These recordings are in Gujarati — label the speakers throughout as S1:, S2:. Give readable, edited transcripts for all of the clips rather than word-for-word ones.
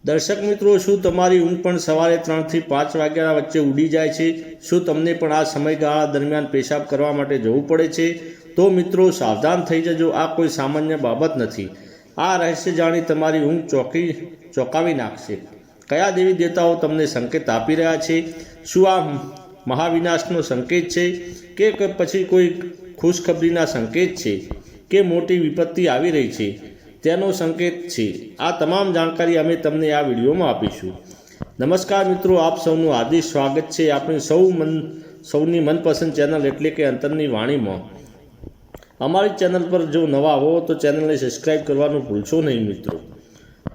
S1: દર્શક મિત્રો, શું તમારી ઊંઘ પણ સવારે 3 થી 5 વાગ્યા વચ્ચે ઉડી જાય છે? શું તમને પણ આ સમયગાળા દરમિયાન પેશાબ કરવા માટે જવું પડે છે? તો મિત્રો સાવધાન થઈ જજો, આ કોઈ સામાન્ય બાબત નથી. આ રહસ્ય જાણી તમારી ઊંઘ ચોંકાવી નાખશે. કયા દેવી દેવતાઓ તમને સંકેત આપી રહ્યા છે? શું આ મહાવિનાશનો સંકેત છે કે પછી કોઈ ખુશખબરીના સંકેત છે કે મોટી વિપત્તિ આવી રહી છે તેનો સંકેત છે? આ તમામ જાણકારી અમે તમને આ વિડીયોમાં આપીશું. નમસ્કાર મિત્રો, આપ સૌનું હાર્દિક સ્વાગત છે આપણી સૌની મનપસંદ ચેનલ એટલે કે અંતરની વાણીમાં. અમારી ચેનલ પર જો નવા હો તો ચેનલને સબસ્ક્રાઈબ કરવાનું ભૂલશો નહીં મિત્રો.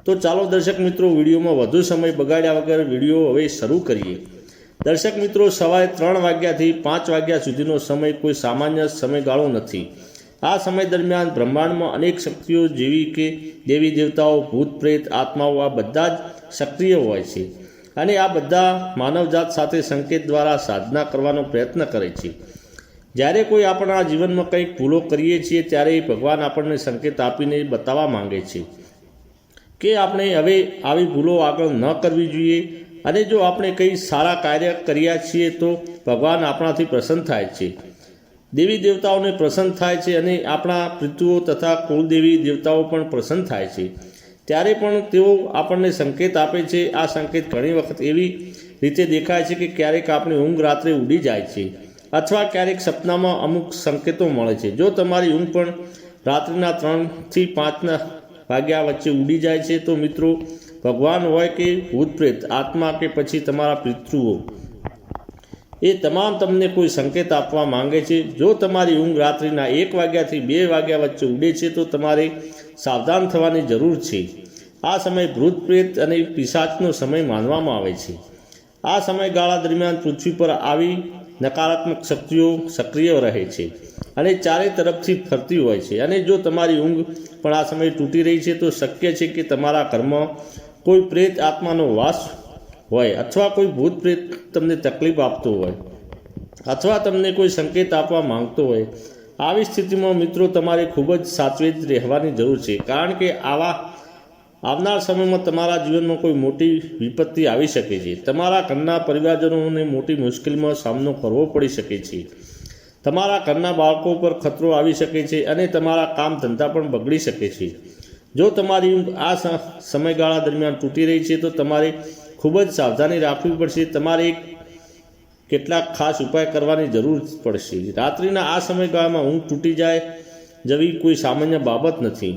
S1: તો ચાલો દર્શક મિત્રો, વિડીયોમાં વધુ સમય બગાડ્યા વગર વિડીયો હવે શરૂ કરીએ. દર્શક મિત્રો, સવારે 3 વાગ્યાથી 5 વાગ્યા સુધીનો સમય કોઈ સામાન્ય સમયગાળો નથી. આ સમય દરમિયાન બ્રહ્માંડમાં અનેક શક્તિઓ જેવી કે દેવી દેવતાઓ, ભૂત પ્રેત, આત્માઓ આ બધા જ સક્રિય હોય છે અને આ બધા માનવજાત સાથે સંકેત દ્વારા સાધના કરવાનો પ્રયત્ન કરે છે. જ્યારે કોઈ આપણા જીવનમાં કંઈક ભૂલો કરીએ છીએ ત્યારે ભગવાન આપણને સંકેત આપીને બતાવવા માંગે છે કે આપણે હવે આવી ભૂલો આગળ ન કરવી જોઈએ. અને જો આપણે કંઈ સારા કાર્ય કર્યા છીએ તો ભગવાન આપણાથી પ્રસન્ન થાય છે, દેવી દેવતાઓને પ્રસન્ન થાય છે અને આપણા પિતૃઓ તથા કુળદેવી દેવતાઓ પણ પ્રસન્ન થાય છે. ત્યારે પણ તેઓ આપણને સંકેત આપે છે. આ સંકેત ઘણી વખત એવી રીતે દેખાય છે કે ક્યારેક આપણી ઊંઘ રાત્રે ઉડી જાય છે અથવા ક્યારેક સપનામાં અમુક સંકેતો મળે છે. જો તમારી ઊંઘ પણ રાત્રિના 3 થી 5 વાગ્યા વચ્ચે ઉડી જાય છે તો મિત્રો, ભગવાન હોય કે ભૂત પ્રેત, આત્મા કે પછી તમારા પિતૃઓ, એ તમામ તમને કોઈ સંકેત આપવા માંગે છે. જો તમારી ઊંઘ રાત્રિના 1 વાગ્યાથી 2 વાગ્યા વચ્ચે ઉડે છે તો તમારે સાવધાન થવાની જરૂર છે. આ સમય ભૂત પ્રેત અને પિશાચનો સમય માનવામાં આવે છે. આ સમયગાળા દરમિયાન પૃથ્વી પર આવી નકારાત્મક શક્તિઓ સક્રિય રહે છે અને ચારે તરફથી ફરતી હોય છે. અને જો તમારી ઊંઘ પણ આ સમયે તૂટી રહી છે તો શક્ય છે કે તમારા ઘરમાં કોઈ પ્રેત આત્માનો વાસ હોય અથવા કોઈ ભૂત પ્રેત તમને તકલીફ આપતો હોય અથવા તમને કોઈ સંકેત આપવા માંગતો હોય. આવી સ્થિતિમાં મિત્રો તમારે ખૂબ જ સાવચેત રહેવાની જરૂર છે, કારણ કે આવનાર સમયમાં તમારા જીવનમાં કોઈ મોટી વિપત્તિ આવી શકે છે. તમારા ઘરના પરિવારજનોને મોટી મુશ્કેલીમાં સામનો કરવો પડી શકે છે. તમારા ઘરના બાળકો પર ખતરો આવી શકે છે અને તમારા કામ ધંધા પણ બગડી શકે છે. જો તમારી ઊંઘ આ સમયગાળા દરમિયાન તૂટી રહી છે તો તમારે ખૂબ જ સાવધાની રાખવી પડશે. તમારે કેટલાક ખાસ ઉપાય કરવાની જરૂર પડશે. રાત્રિના આ સમયગાળામાં ઊંઘ તૂટી જવી કોઈ સામાન્ય બાબત નથી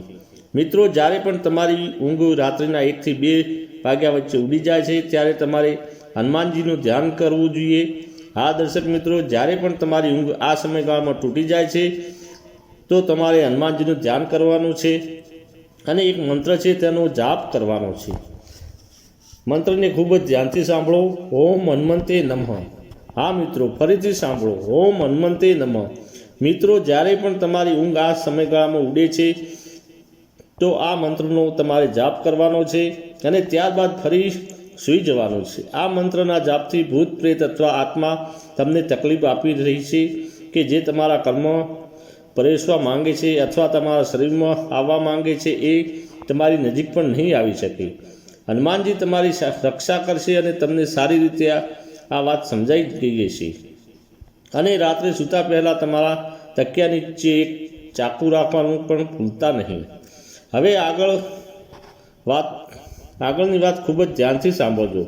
S1: મિત્રો. જ્યારે પણ તમારી ઊંઘ રાત્રિના 1 થી 2 વાગ્યા વચ્ચે ઉડી જાય છે ત્યારે તમારે હનુમાનજીનું ધ્યાન કરવું જોઈએ. હા દર્શક મિત્રો, જ્યારે પણ તમારી ઊંઘ આ સમયગાળામાં તૂટી જાય છે તો તમારે હનુમાનજીનું ધ્યાન કરવાનું છે અને એક મંત્ર છે તેનો જાપ કરવાનો છે. મંત્રને ખૂબ જ ધ્યાનથી સાંભળો. ઓમ હનુમંતે નમઃ. હા મિત્રો, ફરીથી સાંભળો. ઓમ હનુમંતે નમઃ. મિત્રો, જ્યારે પણ તમારી ઊંઘ આ સમયગાળામાં ઉડે છે તો આ મંત્રનો તમારે જાપ કરવાનો છે અને ત્યારબાદ ફરી સૂઈ જવાનું છે. આ મંત્રના જાપથી ભૂત પ્રેત અથવા આત્મા તમને તકલીફ આપી રહી છે કે જે તમારા કર્મમાં પ્રવેશવા માંગે છે અથવા તમારા શરીરમાં આવવા માંગે છે, એ તમારી નજીક પણ નહીં આવી શકે. હનુમાનજી તમારી રક્ષા કરશે અને તમને સારી રીતે આ વાત સમજાઈ ગઈ છે. અને રાત્રે સૂતા પહેલાં તમારા તકિયા નીચે એક ચાકુ રાખવાનું પણ ભૂલતા નહીં. હવે આગળની વાત ખૂબ જ ધ્યાનથી સાંભળજો.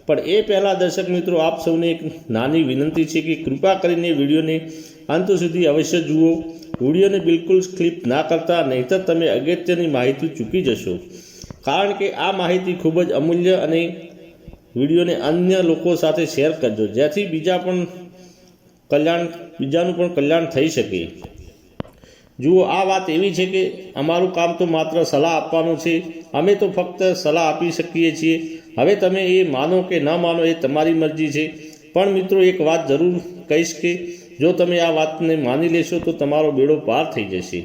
S1: પણ એ પહેલાં દર્શક મિત્રો, આપ સૌને એક નાની વિનંતી છે કે કૃપા કરીને વિડીયોને અંત સુધી અવશ્ય જુઓ. વિડીયોને બિલકુલ સ્કીપ ના કરતા, નહીંતર તમે અગત્યની માહિતી ચૂકી જશો. કારણ કે આ માહિતી ખૂબ જ અમૂલ્ય અને વિડીયોને અન્ય લોકો સાથે શેર કરજો, જેથી બીજાનું પણ કલ્યાણ થઈ શકે. જુઓ, આ વાત એવી છે કે અમારું કામ તો માત્ર સલાહ આપવાનું છે. અમે તો ફક્ત સલાહ આપી શકીએ છીએ. હવે તમે એ માનો કે ન માનો એ તમારી મરજી છે. પણ મિત્રો, એક વાત જરૂર કહીશ કે જો તમે આ વાતને માની લેશો તો તમારો બેડો પાર થઈ જશે.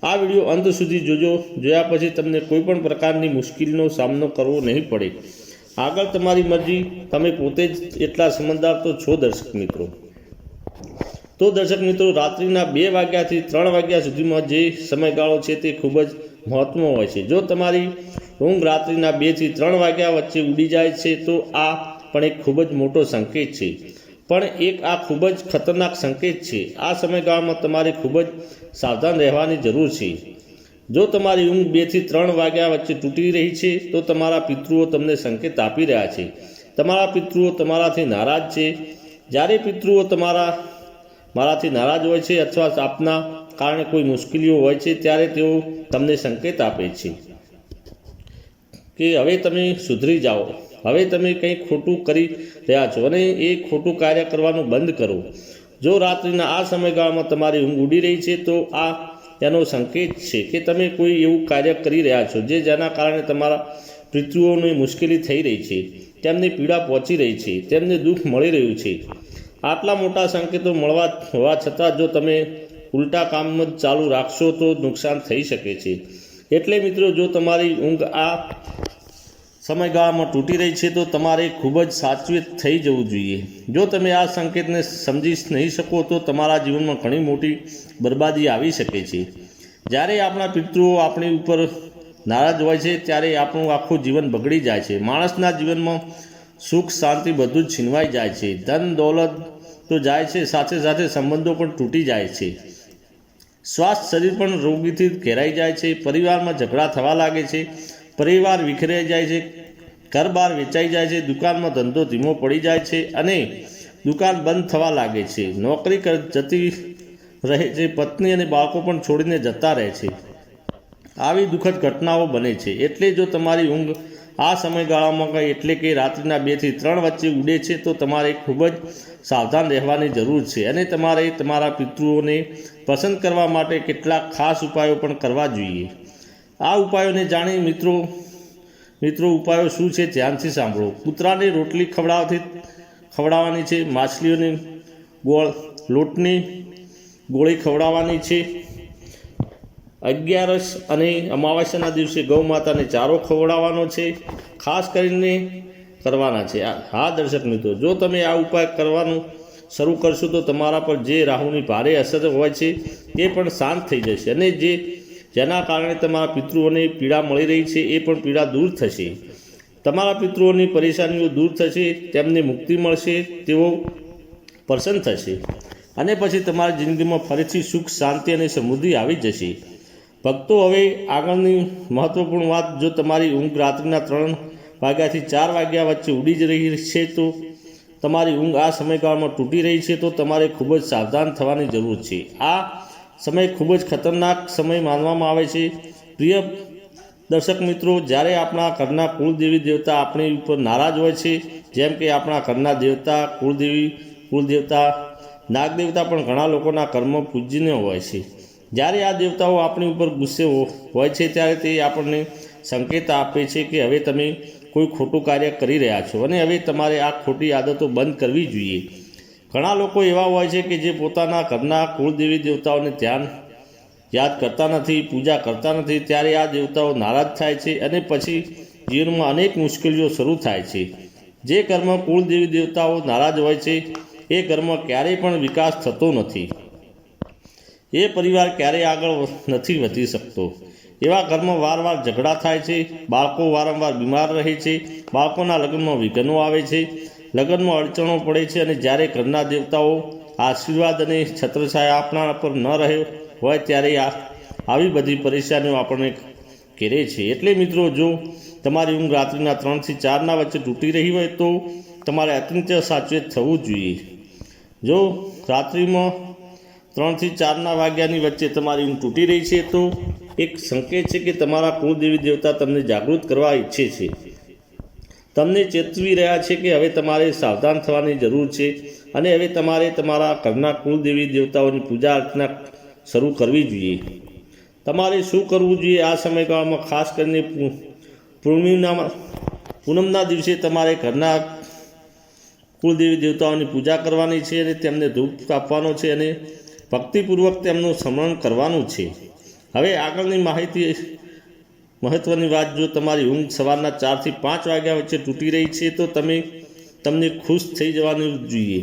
S1: આ વિડીયો અંત સુધી જોજો. જોયા પછી તમને કોઈ પણ પ્રકારની મુશ્કેલીનો સામનો કરવો નહીં પડે. આગળ તમારી મરજી. તમે પોતે જ એટલા સમજદાર તો છો દર્શક મિત્રો. તો દર્શક મિત્રો, રાત્રિના 2 વાગ્યાથી 3 વાગ્યા સુધીમાં જે સમયગાળો છે તે ખૂબ જ મહત્વનો હોય છે. જો તમારી ઊંઘ રાત્રિના 2 થી 3 વાગ્યા વચ્ચે ઉડી જાય છે તો આ પણ એક ખૂબ જ મોટો સંકેત છે, પણ આ ખૂબ જ ખતરનાક સંકેત છે. આ સમયગાળામાં તમારે ખૂબ જ સાવધાન રહેવાની જરૂર છે. જો તમારી ઊંઘ 2 થી 3 વાગ્યા વચ્ચે તૂટી રહી છે તો તમારા પિતૃઓ તમને સંકેત આપી રહ્યા છે. તમારા પિતૃઓ તમારાથી નારાજ છે. જ્યારે પિતૃઓ મારાથી નારાજ હોય છે અથવા આપના કારણે કોઈ મુશ્કેલીઓ હોય છે ત્યારે તેઓ તમને સંકેત આપે છે કે હવે તમે સુધરી જાઓ, હવે તમે કંઈક ખોટું કરી રહ્યા છો અને એ ખોટું કાર્ય કરવાનું બંધ કરો. જો રાત્રિના આ સમયગાળામાં તમારી ઊંઘ ઉડી રહી છે તો આ એનો સંકેત છે કે તમે કોઈ એવું કાર્ય કરી રહ્યા છો જેના કારણે તમારા પિતૃઓને મુશ્કેલી થઈ રહી છે, તેમને પીડા પહોંચી રહી છે, તેમને દુઃખ મળી રહ્યું છે. આટલા મોટા સંકેતો હોવા છતાં જો તમે ઉલટા કામ જ ચાલુ રાખશો તો નુકસાન થઈ શકે છે. એટલે મિત્રો, જો તમારી ઊંઘ આ સમયગાળામાં તૂટી રહી છે તો તમારે ખૂબ જ સાવચેત થઈ જવું જોઈએ. જો તમે આ સંકેતને સમજી નહીં શકો તો તમારા જીવનમાં ઘણી મોટી બરબાદી આવી શકે છે. જ્યારે આપણા પિતૃઓ આપણી ઉપર નારાજ હોય છે ત્યારે આપણું આખું જીવન બગડી જાય છે. માણસના જીવનમાં સુખ શાંતિ બધું જ છીનવાઈ જાય છે. ધન દોલત તો જાય છે, સાથે સાથે સંબંધો પણ તૂટી જાય છે. સ્વાસ્થ્ય શરીર પણ રોગીથી ઘેરાઈ જાય છે. પરિવારમાં ઝઘડા થવા લાગે છે. પરિવાર વિખરાઈ જાય છે. ઘર-બાર વેચાઈ જાય છે. દુકાનમાં ધંધો ધીમો પડી જાય છે અને દુકાન બંધ થવા લાગે છે. નોકરી જતી રહે છે. પત્ની અને બાળકો પણ છોડીને જતા રહે છે. આવી દુઃખદ ઘટનાઓ બને છે. એટલે જો તમારી ઊંઘ આ સમયગાળામાં એટલે કે રાત્રિના 2 થી 3 વચ્ચે ઉડે છે તો તમારે ખૂબ જ સાવધાન રહેવાની જરૂર છે અને તમારે તમારા પિતૃઓને પસંદ કરવા માટે કેટલાક ખાસ ઉપાયો પણ કરવા જોઈએ. આ ઉપાયોને જાણી મિત્રો ઉપાયો શું છે ધ્યાનથી સાંભળો. કૂતરાને રોટલી ખવડાવવાની છે. માછલીઓને લોટની ગોળી ખવડાવવાની છે. 11 અને અમાવસ્યાના દિવસે ગૌ માતાને ચારો ખવડાવવાનો છે. ખાસ કરીને કરવાના છે. હા દર્શક મિત્રો, જો તમે આ ઉપાય કરવાનું શરૂ કરશો તો તમારા પર જે રાહુની ભારે અસર હોય છે એ પણ શાંત થઈ જશે અને જેના કારણે તમારા પિતૃઓને પીડા મળી રહી છે એ પણ પીડા દૂર થશે. તમારા પિતૃઓની પરેશાનીઓ દૂર થશે, તેમને મુક્તિ મળશે, તેઓ પ્રસન્ન થશે અને પછી તમારી જિંદગીમાં ફરીથી સુખ શાંતિ અને સમૃદ્ધિ આવી જશે. ભક્તો, હવે આગળની મહત્વપૂર્ણ વાત, જો તમારી ઊંઘ રાત્રિના 3 વાગ્યાથી 4 વાગ્યા વચ્ચે ઉડી જ રહી છે તો તમારી ઊંઘ આ સમયગાળામાં તૂટી રહી છે તો તમારે ખૂબ જ સાવધાન થવાની જરૂર છે. આ સમય ખૂબ જ ખતરનાક સમય માનવામાં આવે છે. પ્રિય દર્શક મિત્રો, જ્યારે આપણા ઘરના કુળદેવી દેવતા આપણી ઉપર નારાજ હોય છે, જેમ કે આપણા ઘરના દેવતા કુળદેવતા નાગદેવતા પણ ઘણા લોકોના કર્મ પૂજ્યને હોય છે. જ્યારે આ દેવતાઓ આપણી ઉપર ગુસ્સે હોય છે ત્યારે તે આપણને સંકેત આપે છે કે હવે તમે કોઈ ખોટું કાર્ય કરી રહ્યા છો અને હવે તમારે આ ખોટી આદતો બંધ કરવી જોઈએ. ઘણા લોકો એવા હોય છે કે જે પોતાના ઘરના કુળદેવી દેવતાઓને યાદ કરતા નથી, પૂજા કરતા નથી. ત્યારે આ દેવતાઓ નારાજ થાય છે અને પછી જીવનમાં અનેક મુશ્કેલીઓ શરૂ થાય છે. જે ઘરમાં કુળદેવી દેવતાઓ નારાજ હોય છે એ ઘરમાં ક્યારેય પણ વિકાસ થતો નથી. એ પરિવાર ક્યારેય આગળ નથી વધી શકતો. એવા ઘરમાં વારવાર ઝઘડા થાય છે. બાળકો વારંવાર બીમાર રહે છે. બાળકોના લગ્નમાં વિઘ્નો આવે છે. લગ્નમાં અડચણો પડે છે અને જ્યારે ઘરના દેવતાઓ આશીર્વાદ અને છત્રછાયા આપણા પર ન રહ્યો હોય ત્યારે આવી બધી પરેશાનીઓ આપણને ઘેરે છે. એટલે મિત્રો, જો તમારી ઊંઘ રાત્રિના 3 થી 4 વચ્ચે તૂટી રહી હોય તો તમારે અત્યંત સાવચેત થવું જોઈએ. જો રાત્રિમાં 3 થી 4 વાગ્યાની વચ્ચે તમારી ઊંઘ તૂટી રહી છે તો એક સંકેત છે કે તમારા કુળદેવી દેવતા તમને જાગૃત કરવા ઈચ્છે છે, તમને ચેતવી રહ્યા છે કે હવે તમારે સાવધાન થવાની જરૂર છે અને હવે તમારે તમારા ઘરના કુળદેવી દેવતાઓની પૂજા અર્ચના શરૂ કરવી જોઈએ. તમારે શું કરવું જોઈએ આ સમયગાળામાં? ખાસ કરીને પૂનમના દિવસે તમારે ઘરના કુળદેવી દેવતાઓની પૂજા કરવાની છે અને તેમને ધૂપ આપવાનો છે અને ભક્તિપૂર્વક તેમનું સ્મરણ કરવાનું છે. હવે આગળની મહત્વની વાત, જો તમારી ઊંઘ સવારના 4 થી 5 વાગ્યા વચ્ચે તૂટી રહી છે તો તમને ખુશ થઈ જવાનું જોઈએ.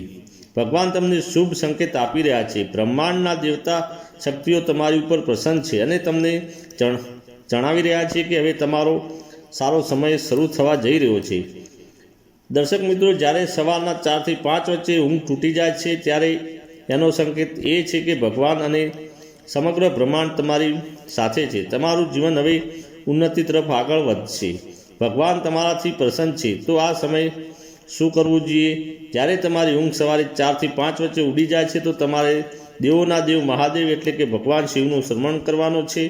S1: ભગવાન તમને શુભ સંકેત આપી રહ્યા છે. બ્રહ્માંડના દેવતા શક્તિઓ તમારી ઉપર પ્રસન્ન છે અને તમને જણાવી રહ્યા છે કે હવે તમારો સારો સમય શરૂ થવા જઈ રહ્યો છે। દર્શક મિત્રો, જ્યારે સવારના 4 થી 5 વચ્ચે ઊંઘ તૂટી જાય છે ત્યારે એનો સંકેત એ છે કે ભગવાન અને સમગ્ર બ્રહ્માંડ તમારી સાથે છે। તમારું જીવન હવે ઉન્નતિ તરફ આગળ વધશે। ભગવાન તમારાથી પ્રસન્ન છે। તો આ સમય શું કરવું જોઈએ? જ્યારે તમારી ઊંઘ સવારે 4 થી 5 વચ્ચે ઉડી જાય છે તો તમારે દેવોના દેવ મહાદેવ એટલે કે ભગવાન શિવનું સ્મરણ કરવાનો છે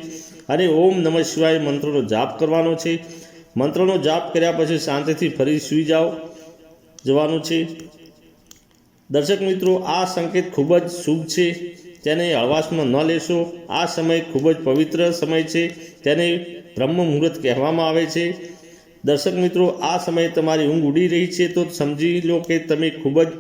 S1: અને ઓમ નમઃ શિવાય મંત્રનો જાપ કરવાનો છે। મંત્રનો જાપ કર્યા પછી શાંતિથી ફરી સૂઈ જવાનું છે। દર્શક મિત્રો, આ સંકેત ખૂબ જ શુભ છે, તેને હળવાશમાં ન લેશો। આ સમય ખૂબ જ પવિત્ર સમય છે, તેને બ્રહ્મ મુહૂર્ત કહેવામાં આવે છે। દર્શક મિત્રો, આ સમયે તમારી ઊંઘ ઉડી રહી છે તો સમજી લો કે તમે ખૂબ જ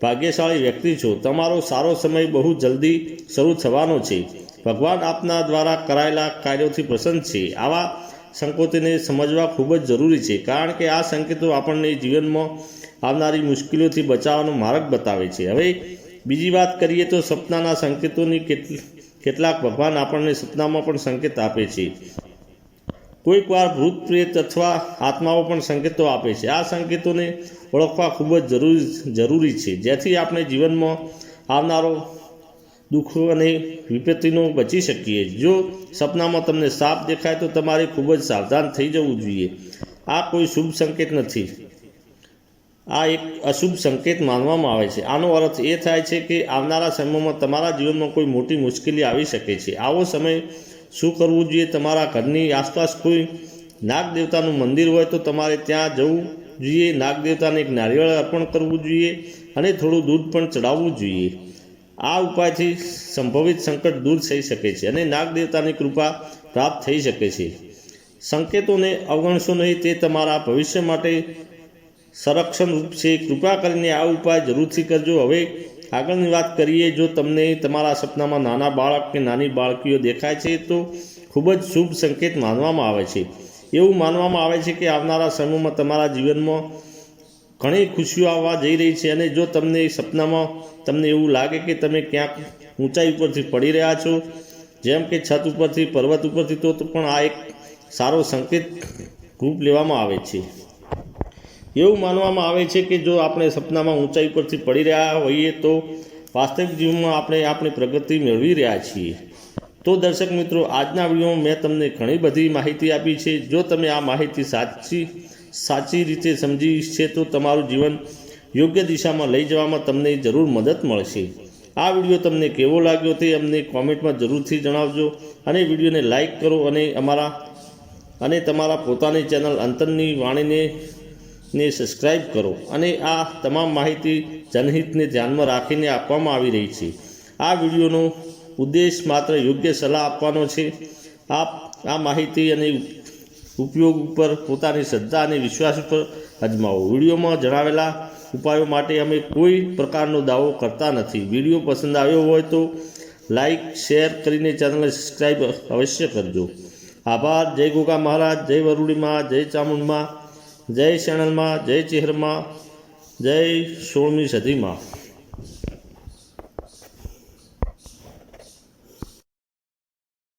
S1: ભાગ્યશાળી વ્યક્તિ છો। તમારો સારો સમય બહુ જલ્દી શરૂ થવાનો છે। ભગવાન આપના દ્વારા કરાયેલા કાર્યોથી પ્રસન્ન છે। આવા સંકેતોને સમજવા ખૂબ જ જરૂરી છે, કારણ કે આ સંકેતો આપણને જીવનમાં આવનારી મુશ્કેલીઓથી બચાવવાનો માર્ગ બતાવે છે। હવે બીજી વાત કરીએ તો સપનાના સંકેતોની કેટલાક ભગવાન આપણને સપનામાં પણ સંકેત આપે છે। કોઈક વાર ભૂત પ્રેત અથવા આત્માઓ પણ સંકેતો આપે છે। આ સંકેતોને ઓળખવા ખૂબ જ જરૂરી છે, જેથી આપણે જીવનમાં આવનારો દુઃખો અને વિપત્તિનો બચી શકીએ। જો સપનામાં તમને સાપ દેખાય તો તમારે ખૂબ જ સાવધાન થઈ જવું જોઈએ। આ કોઈ શુભ સંકેત નથી, આ એક અશુભ સંકેત માનવામાં આવે છે। આનો અર્થ એ થાય છે કે આવનારા સમયમાં તમારા જીવનમાં કોઈ મોટી મુશ્કેલી આવી શકે છે। આવો સમય શું કરવું જોઈએ? તમારા ઘરની આસપાસ કોઈ નાગ દેવતાનું મંદિર હોય તો તમારે ત્યાં જવું જોઈએ। નાગ દેવતાને એક નારિયેળ અર્પણ કરવું જોઈએ અને થોડું દૂધ પણ ચડાવવું જોઈએ। આ ઉપાયથી સંભવિત સંકટ દૂર થઈ શકે છે અને નાગ દેવતાની કૃપા પ્રાપ્ત થઈ શકે છે। સંકેતોને અવગણશો નહીં, તે તમારા ભવિષ્ય માટે સંરક્ષણ રૂપ છે। કૃપા કરીને આ ઉપાય જરૂરથી કરજો। હવે આગળની વાત કરીએ, જો તમને તમારા સપનામાં નાના બાળક કે નાની બાળકીઓ દેખાય છે તો ખૂબ જ શુભ સંકેત માનવામાં આવે છે। એવું માનવામાં આવે છે કે આવનારા સમયમાં તમારા જીવનમાં ઘણી ખુશીઓ આવવા જઈ રહી છે અને જો તમને સપનામાં તમને એવું લાગે કે તમે ક્યાંક ઊંચાઈ ઉપરથી પડી રહ્યા છો, જેમ કે છત ઉપરથી, પર્વત ઉપરથી, તો પણ આ એક સારો સંકેત રૂપ લેવામાં આવે છે। એવું માનવામાં આવે છે કે જો આપણે સપનામાં ઊંચાઈ પરથી પડી રહ્યા હોઈએ તો વાસ્તવિક જીવનમાં આપણે આપણી પ્રગતિ મેળવી રહ્યા છીએ। તો દર્શક મિત્રો, આજના વિડીયોમાં મેં તમને ઘણી બધી માહિતી આપી છે। જો તમે આ માહિતી સાચી રીતે સમજી છે તો તમારું જીવન યોગ્ય દિશામાં લઈ જવામાં તમને જરૂર મદદ મળશે। આ વિડીયો તમને કેવો લાગ્યો તે અમને કોમેન્ટમાં જરૂરથી જણાવજો અને વિડીયોને લાઇક કરો અને તમારા પોતાની ચેનલ અંતરની વાણીને સબસ્ક્રાઈબ કરો અને આ તમામ માહિતી જનહિતને ધ્યાનમાં રાખીને આપવામાં આવી રહી છે। આ વિડીયોનો ઉદ્દેશ માત્ર યોગ્ય સલાહ આપવાનો છે। આપ આ માહિતી અને ઉપયોગ ઉપર પોતાની શ્રદ્ધા અને વિશ્વાસ ઉપર અજમાવો। વિડીયોમાં જણાવેલા ઉપાયો માટે અમે કોઈ પ્રકારનો દાવો કરતા નથી। વિડીયો પસંદ આવ્યો હોય તો લાઇક શેર કરીને ચેનલને સબસ્ક્રાઈબ અવશ્ય કરજો। આભાર। જય ગોગા મહારાજ, જય વરુડીમાં, જય ચામુંડમાં, જય શેણલમાં, જય ચેહરમાં, જય 16મી સદીમાં।